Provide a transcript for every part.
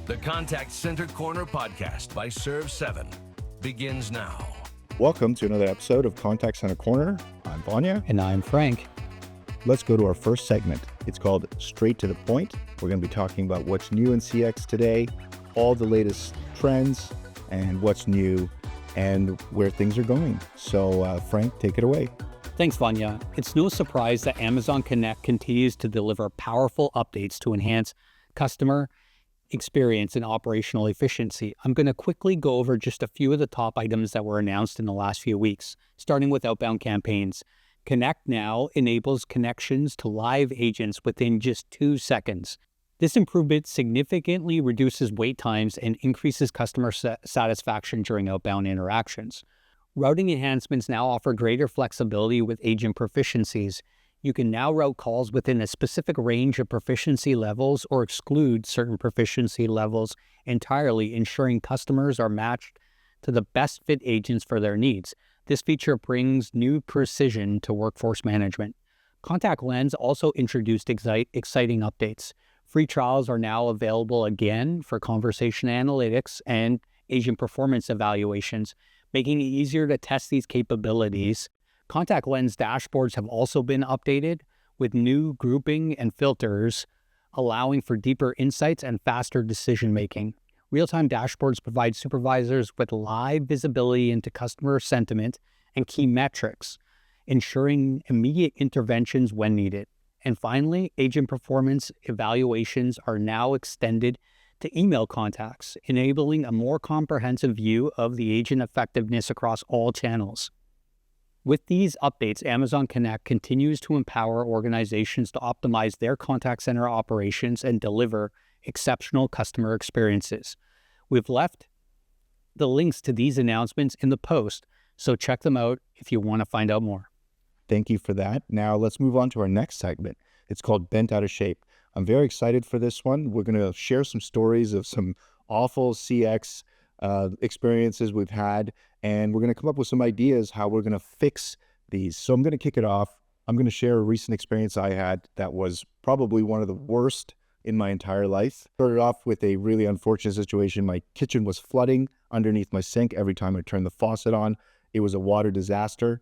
The Contact Center Corner podcast by Serve7 begins now. Welcome to another episode of Contact Center Corner. I'm Vanja. And I'm Frank. Let's go to our first segment. It's called Straight to the Point. We're going to be talking about what's new in CX today, all the latest trends, and what's new and where things are going. So Frank, take it away. Thanks, Vanja. It's no surprise that Amazon Connect continues to deliver powerful updates to enhance customer experience and operational efficiency. I'm going to quickly go over just a few of the top items that were announced in the last few weeks, starting with outbound campaigns. Connect now enables connections to live agents within just 2 seconds. This improvement significantly reduces wait times and increases customer satisfaction during outbound interactions. Routing enhancements now offer greater flexibility with agent proficiencies. You can now route calls within a specific range of proficiency levels or exclude certain proficiency levels entirely, ensuring customers are matched to the best fit agents for their needs. This feature brings new precision to workforce management. Contact Lens also introduced exciting updates. Free trials are now available again for conversation analytics and agent performance evaluations, making it easier to test these capabilities. Contact Lens dashboards have also been updated with new grouping and filters, allowing for deeper insights and faster decision-making. Real-time dashboards provide supervisors with live visibility into customer sentiment and key metrics, ensuring immediate interventions when needed. And finally, agent performance evaluations are now extended to email contacts, enabling a more comprehensive view of the agent effectiveness across all channels. With these updates, Amazon Connect continues to empower organizations to optimize their contact center operations and deliver exceptional customer experiences. We've left the links to these announcements in the post, so check them out if you want to find out more. Thank you for that. Now let's move on to our next segment. It's called Bent Out of Shape. I'm very excited for this one. We're going to share some stories of some awful CX experiences we've had, and we're going to come up with some ideas how we're going to fix these. So I'm going to kick it off. I'm going to share a recent experience I had that was probably one of the worst in my entire life. Started off with a really unfortunate situation. My kitchen was flooding underneath my sink every time I turned the faucet on. It was a water disaster.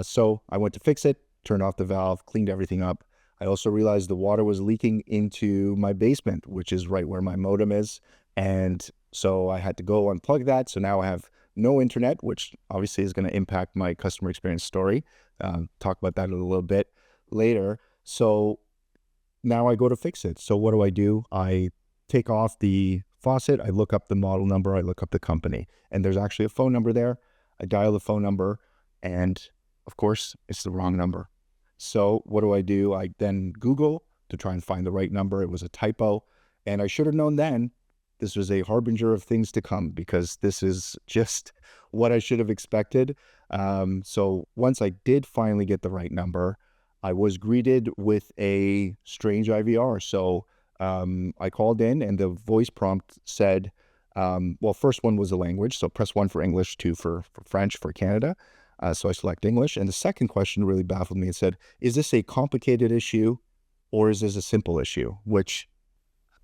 So I went to fix it, turned off the valve, cleaned everything up. I also realized the water was leaking into my basement, which is right where my modem is. And so I had to go unplug that. So now I have no internet, which obviously is going to impact my customer experience story. Talk about that a little bit later. So now I go to fix it. So what do? I take off the faucet. I look up the model number. I look up the company. And there's actually a phone number there. I dial the phone number. And of course, it's the wrong number. So what do? I then Google to try and find the right number. It was a typo. And I should have known then this was a harbinger of things to come, because this is just what I should have expected. So once I did finally get the right number, I was greeted with a strange IVR. So I called in and the voice prompt said, well, first one was the language. So press 1 for English, 2 for French for Canada. So I select English. And the second question really baffled me. It said, is this a complicated issue or is this a simple issue? Which,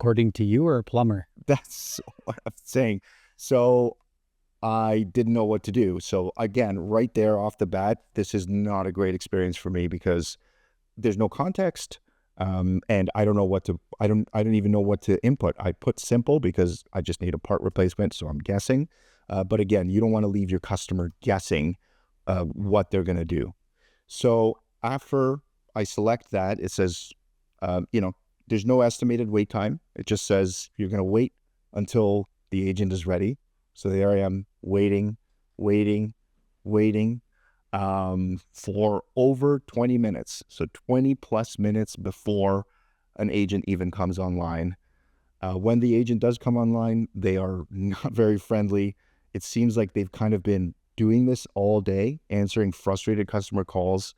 According to you, or a plumber? that's what I'm saying. So I didn't know what to do. So again, right there off the bat, this is not a great experience for me because there's no context. And I don't know what to, I don't even know what to input. I put simple because I just need a part replacement. So I'm guessing. But again, you don't want to leave your customer guessing what they're going to do. So after I select that, it says, there's no estimated wait time. It just says you're going to wait until the agent is ready. So there I am waiting for over 20 minutes. So 20 plus minutes before an agent even comes online. When the agent does come online, they are not very friendly. It seems like they've kind of been doing this all day, answering frustrated customer calls.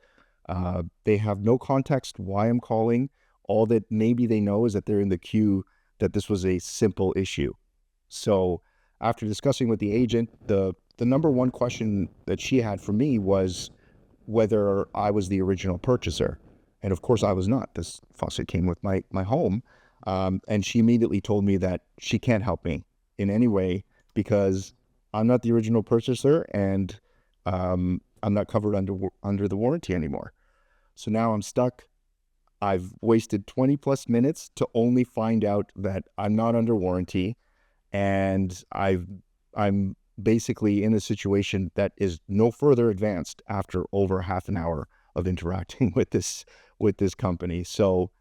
They have no context why I'm calling. All that maybe they know is that they're in the queue, that this was a simple issue. So after discussing with the agent, the number one question that she had for me was whether I was the original purchaser. And of course I was not. This faucet came with my home. And she immediately told me that she can't help me in any way because I'm not the original purchaser and I'm not covered under the warranty anymore. So now I'm stuck. I've wasted 20 plus minutes to only find out that I'm not under warranty, and I'm basically in a situation that is no further advanced after over half an hour of interacting with this company. So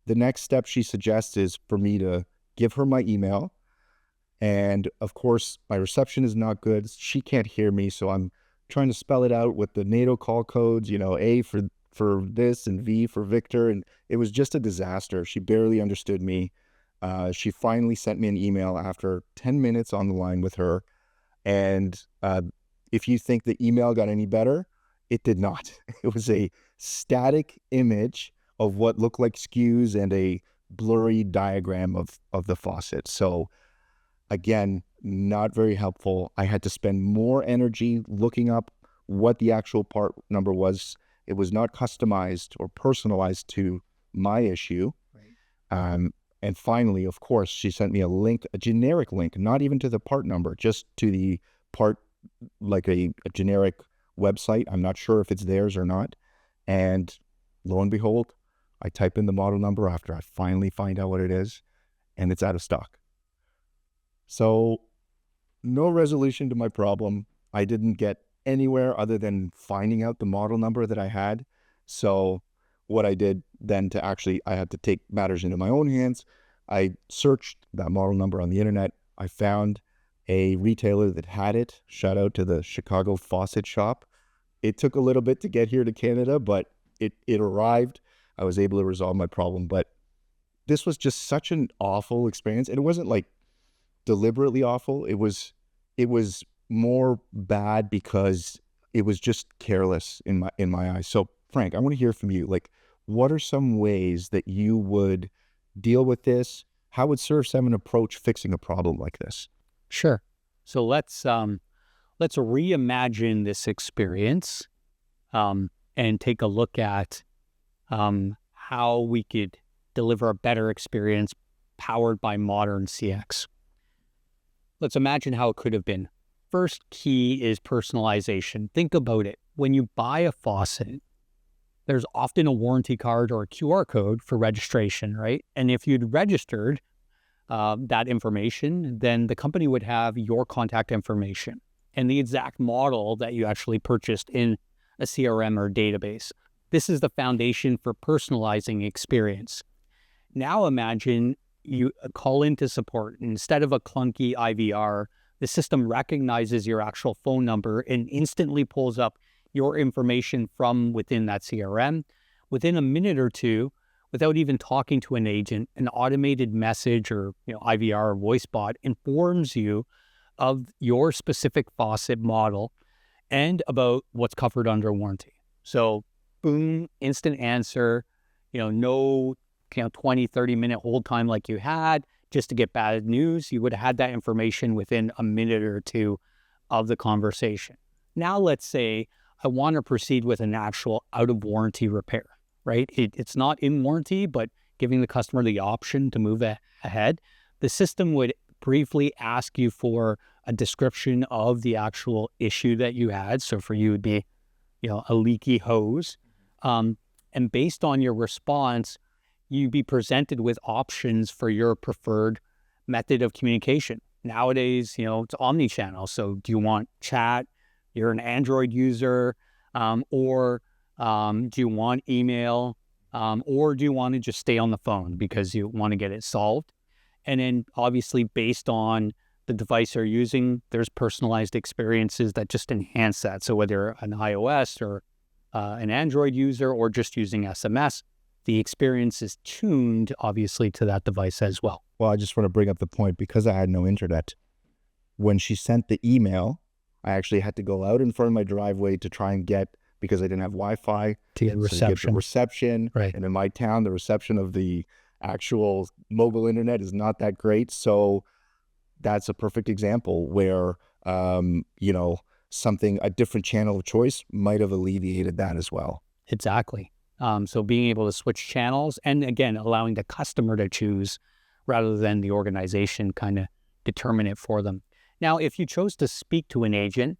the next step she suggests is for me to give her my email. And of course, my reception is not good. She can't hear me. So I'm trying to spell it out with the NATO call codes, A for this and V for Victor. And it was just a disaster. She barely understood me. She finally sent me an email after 10 minutes on the line with her. And if you think the email got any better, it did not. It was a static image of what looked like SKUs and a blurry diagram of the faucet. So again, not very helpful. I had to spend more energy looking up what the actual part number was. It was not customized or personalized to my issue. Right. And finally, of course, she sent me a link, a generic link, not even to the part number, just to the part, like a generic website. I'm not sure if it's theirs or not. And lo and behold, I type in the model number after I finally find out what it is, and it's out of stock. So no resolution to my problem. I didn't get anywhere other than finding out the model number that I had. So what I did then I had to take matters into my own hands. I searched that model number on the internet. I found a retailer that had it. Shout out to the Chicago Faucet Shop. It took a little bit to get here to Canada, but it arrived. I was able to resolve my problem. But this was just such an awful experience. And it wasn't like deliberately awful. It was more bad because it was just careless in my eyes. So Frank, I want to hear from you. Like, what are some ways that you would deal with this? How would Serve7 approach fixing a problem like this? Sure. So let's reimagine this experience and take a look at how we could deliver a better experience powered by modern CX. Let's imagine how it could have been. First key is personalization. Think about it. When you buy a faucet, there's often a warranty card or a QR code for registration, right? And if you'd registered that information, then the company would have your contact information and the exact model that you actually purchased in a CRM or database. This is the foundation for personalizing experience. Now imagine you call into support. Instead of a clunky IVR, the system recognizes your actual phone number and instantly pulls up your information from within that CRM. Within a minute or two, without even talking to an agent, an automated message or IVR or voice bot informs you of your specific faucet model and about what's covered under warranty. So boom, instant answer, no 20, 30-minute hold time like you had just to get bad news. You would have had that information within a minute or two of the conversation. Now let's say I want to proceed with an actual out-of-warranty repair, right? It's not in warranty, but giving the customer the option to move ahead. The system would briefly ask you for a description of the actual issue that you had. So for you, it would be, a leaky hose. And based on your response, you'd be presented with options for your preferred method of communication. Nowadays, it's omni-channel. So do you want chat? You're an Android user, or do you want email, or do you want to just stay on the phone because you want to get it solved? And then obviously based on the device you're using, there's personalized experiences that just enhance that. So whether an iOS or an Android user or just using SMS, the experience is tuned obviously to that device as well. Well, I just want to bring up the point, because I had no internet. When she sent the email, I actually had to go out in front of my driveway to try and get, because I didn't have Wi-Fi, to get reception. Right. And in my town, the reception of the actual mobile internet is not that great. So that's a perfect example where, a different channel of choice might have alleviated that as well. Exactly. So being able to switch channels and, again, allowing the customer to choose rather than the organization kind of determine it for them. Now, if you chose to speak to an agent,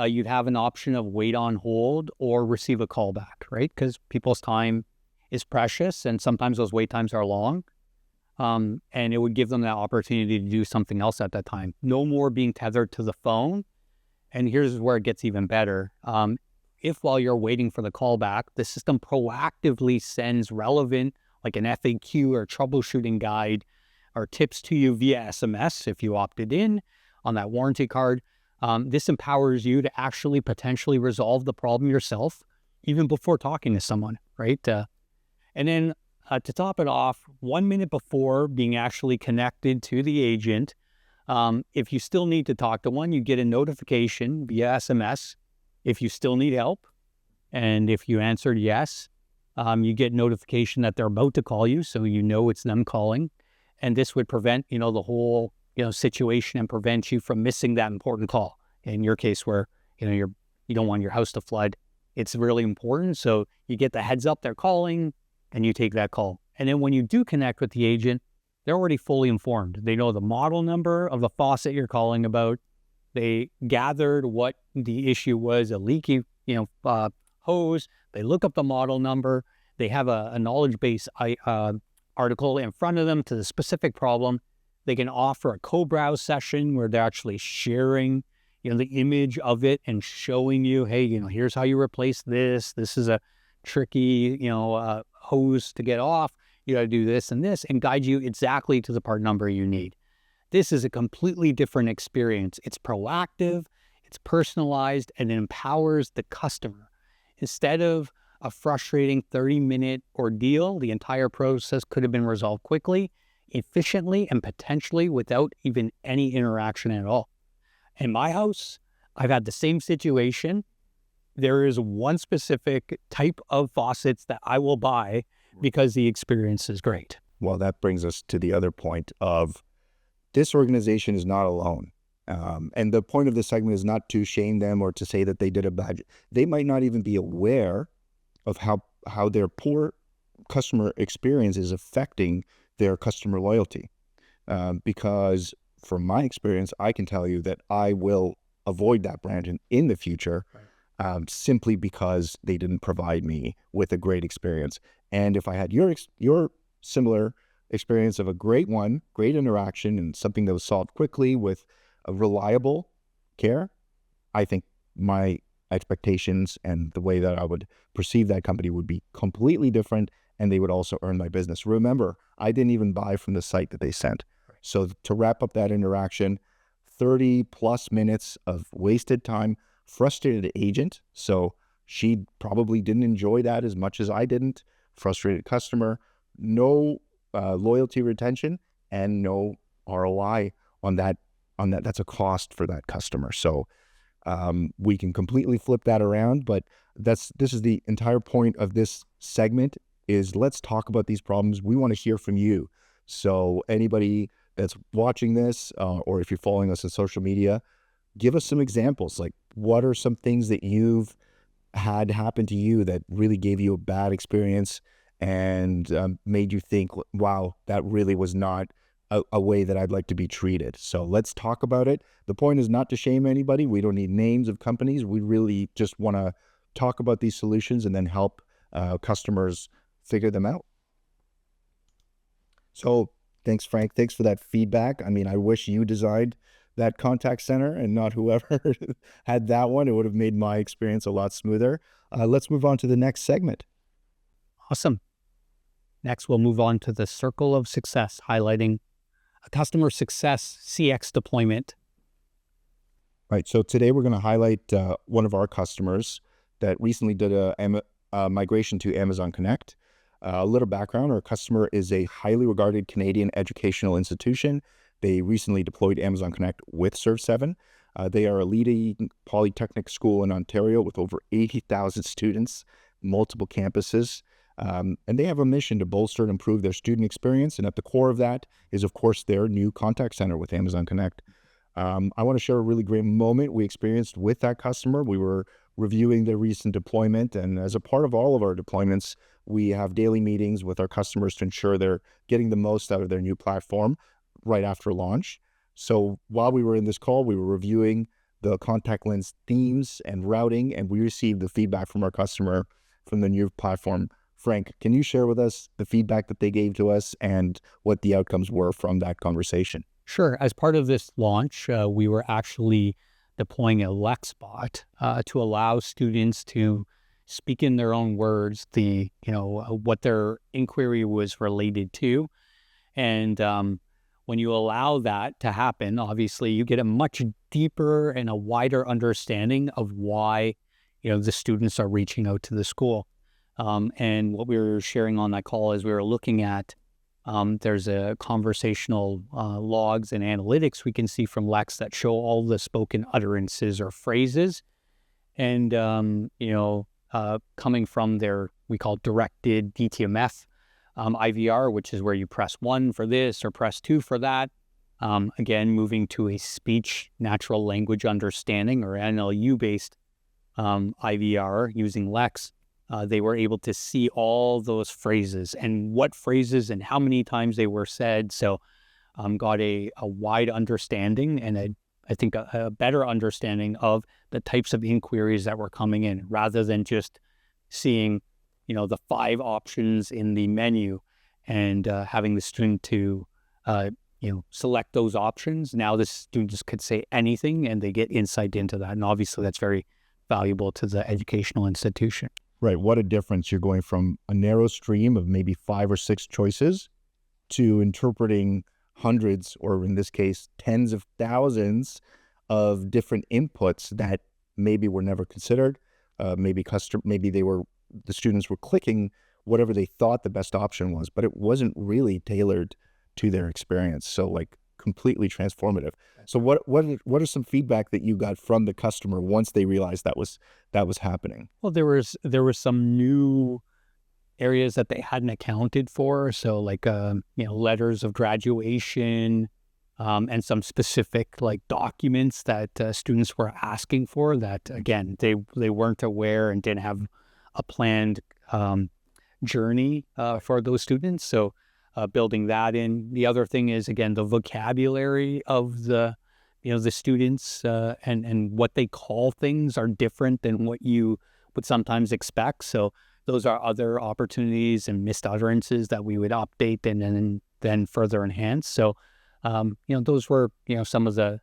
you'd have an option of wait on hold or receive a call back, right? Because people's time is precious and sometimes those wait times are long. And it would give them that opportunity to do something else at that time. No more being tethered to the phone. And here's where it gets even better. If while you're waiting for the callback, the system proactively sends relevant, like an FAQ or troubleshooting guide or tips to you via SMS, if you opted in on that warranty card, this empowers you to actually potentially resolve the problem yourself, even before talking to someone, right? And then to top it off, 1 minute before being actually connected to the agent, if you still need to talk to one, you get a notification via SMS if you still need help. And if you answered yes, you get notification that they're about to call you, so you know it's them calling. And this would prevent, the whole, situation and prevent you from missing that important call. In your case where, you don't want your house to flood, it's really important. So you get the heads up they're calling and you take that call. And then when you do connect with the agent, they're already fully informed. They know the model number of the faucet you're calling about. They gathered what the issue was, a leaky, hose. They look up the model number. They have a knowledge base article in front of them to the specific problem. They can offer a co-browse session where they're actually sharing, the image of it and showing you, hey, here's how you replace this. This is a tricky, hose to get off. You got to do this and this, and guide you exactly to the part number you need. This is a completely different experience. It's proactive, it's personalized, and it empowers the customer. Instead of a frustrating 30-minute ordeal, the entire process could have been resolved quickly, efficiently, and potentially without even any interaction at all. In my house, I've had the same situation. There is one specific type of faucets that I will buy because the experience is great. Well, that brings us to the other point of this organization is not alone. And the point of this segment is not to shame them or to say that they did a bad job. They might not even be aware of how their poor customer experience is affecting their customer loyalty. Because from my experience, I can tell you that I will avoid that brand in the future, simply because they didn't provide me with a great experience. And if I had your similar experience of a great interaction and something that was solved quickly with a reliable care, I think my expectations and the way that I would perceive that company would be completely different, and they would also earn my business. Remember, I didn't even buy from the site that they sent. So to wrap up that interaction, 30 plus minutes of wasted time, frustrated agent. So she probably didn't enjoy that as much as I didn't. Frustrated customer, no loyalty retention, and no ROI on that. That's a cost for that customer. So we can completely flip that around, but this is the entire point of this segment is let's talk about these problems. We want to hear from you. So anybody that's watching this, or if you're following us on social media, give us some examples. Like, what are some things that you've had happen to you that really gave you a bad experience and made you think, wow, that really was not a way that I'd like to be treated. So let's talk about it. The point is not to shame anybody. We don't need names of companies. We really just want to talk about these solutions and then help customers figure them out. So thanks, Frank. Thanks for that feedback. I mean, I wish you designed that contact center and not whoever had that one. It would have made my experience a lot smoother. Let's move on to the next segment. Awesome. Next, we'll move on to the circle of success, highlighting a customer success CX deployment. Right. So today we're going to highlight one of our customers that recently did a migration to Amazon Connect. A little background, our customer is a highly regarded Canadian educational institution. They recently deployed Amazon Connect with Serve7. They are a leading polytechnic school in Ontario with over 80,000 students, multiple campuses. And they have a mission to bolster and improve their student experience. And at the core of that is, of course, their new contact center with Amazon Connect. I want to share a really great moment we experienced with that customer. We were reviewing their recent deployment. And as a part of all of our deployments, we have daily meetings with our customers to ensure they're getting the most out of their new platform right after launch. So while we were in this call, we were reviewing the contact lens themes and routing, and we received the feedback from our customer from the new platform. Frank, can you share with us the feedback that they gave to us and what the outcomes were from that conversation? Sure. As part of this launch, we were actually deploying a Lex bot to allow students to speak in their own words what their inquiry was related to. And when you allow that to happen, obviously you get a much deeper and a wider understanding of why the students are reaching out to the school. And what we were sharing on that call is we were looking at there's a conversational logs and analytics we can see from Lex that show all the spoken utterances or phrases. And, coming from their, we call directed DTMF IVR, which is where you press 1 for this or press 2 for that. Again, moving to a speech natural language understanding or NLU-based IVR using Lex. They were able to see all those phrases and what phrases and how many times they were said. So got a wide understanding and I think a better understanding of the types of inquiries that were coming in rather than just seeing, the 5 options in the menu and having the student to, select those options. Now the students could say anything and they get insight into that. And obviously that's very valuable to the educational institution. Right. What a difference. You're going from a narrow stream of maybe 5 or 6 choices to interpreting hundreds, or in this case, tens of thousands of different inputs that maybe were never considered. Maybe the students were clicking whatever they thought the best option was, but it wasn't really tailored to their experience. So completely transformative. So what are some feedback that you got from the customer once they realized that was happening? Well, there was some new areas that they hadn't accounted for. So letters of graduation, and some specific documents that students were asking for that, again, they weren't aware and didn't have a planned journey for those students. So building that in. The other thing is, again, the vocabulary of the students and what they call things are different than what you would sometimes expect. So those are other opportunities and missed utterances that we would update and then further enhance. So, those were, some of the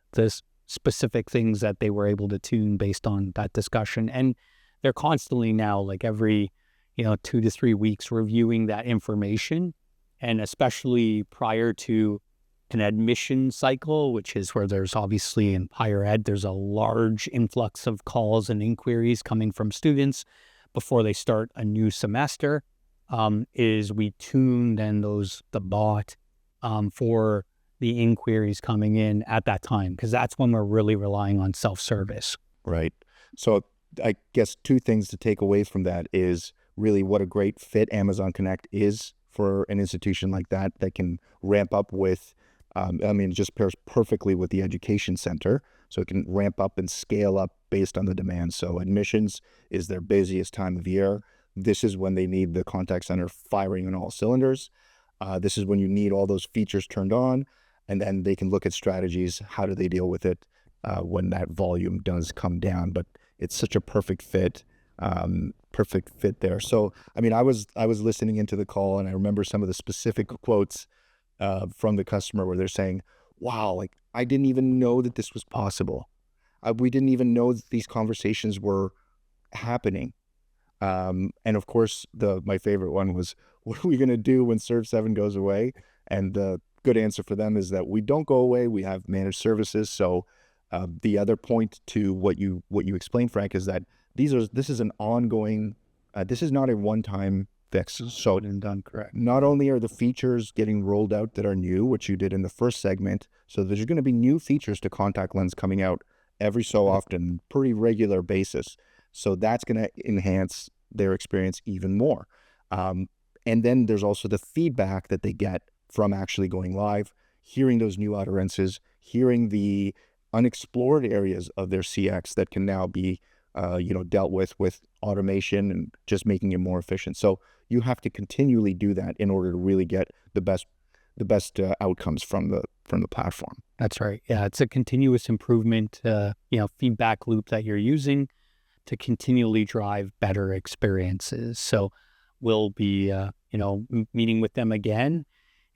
specific things that they were able to tune based on that discussion. And they're constantly now, every, 2 to 3 weeks, reviewing that information. And especially prior to an admission cycle, which is where there's obviously in higher ed, there's a large influx of calls and inquiries coming from students before they start a new semester, is we tune then the bot for the inquiries coming in at that time, because that's when we're really relying on self-service. Right. So I guess 2 things to take away from that is really what a great fit Amazon Connect is for an institution like that can ramp up with, it just pairs perfectly with the education center. So it can ramp up and scale up based on the demand. So admissions is their busiest time of year. This is when they need the contact center firing on all cylinders. This is when you need all those features turned on, and then they can look at strategies. How do they deal with it when that volume does come down? But it's such a perfect fit there. So, I was listening into the call, and I remember some of the specific quotes from the customer where they're saying, wow, I didn't even know that this was possible. We didn't even know that these conversations were happening. And of course, my favorite one was, what are we going to do when Serve7 goes away? And the good answer for them is that we don't go away. We have managed services. So the other point to what you explained, Frank, is that this is an ongoing, this is not a one-time fix. So and done, correct. Not only are the features getting rolled out that are new, which you did in the first segment, so there's going to be new features to contact lens coming out every so often, pretty regular basis. So that's going to enhance their experience even more. And then there's also the feedback that they get from actually going live, hearing those new utterances, hearing the unexplored areas of their CX that can now be dealt with automation and just making it more efficient. So you have to continually do that in order to really get the best outcomes from the platform. That's right. Yeah, it's a continuous improvement, feedback loop that you're using to continually drive better experiences. So we'll be, meeting with them again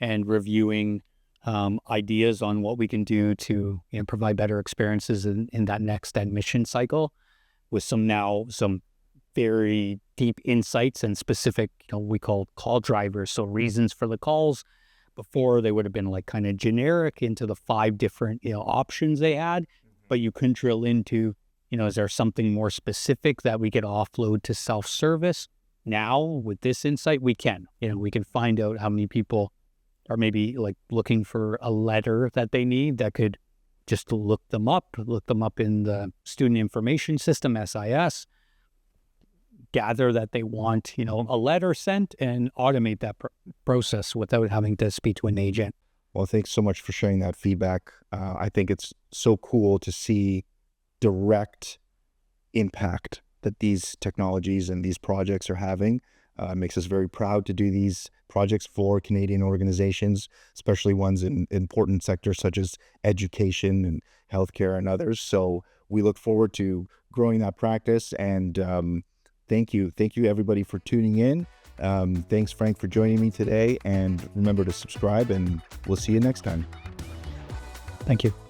and reviewing ideas on what we can do to provide better experiences in that next admission cycle, with some very deep insights and specific, we call call drivers. So reasons for the calls. Before, they would have been like kind of generic into the 5 different options they had, but you can drill into, is there something more specific that we could offload to self-service? Now with this insight, we can find out how many people are maybe like looking for a letter that they need, that could just look them up in the student information system, SIS, gather that they want, a letter sent, and automate that process without having to speak to an agent. Well, thanks so much for sharing that feedback. I think it's so cool to see direct impact that these technologies and these projects are having. It makes us very proud to do these projects for Canadian organizations, especially ones in important sectors such as education and healthcare and others. So we look forward to growing that practice, and thank you everybody for tuning in. Thanks, Frank, for joining me today, and remember to subscribe, and we'll see you next time. Thank you.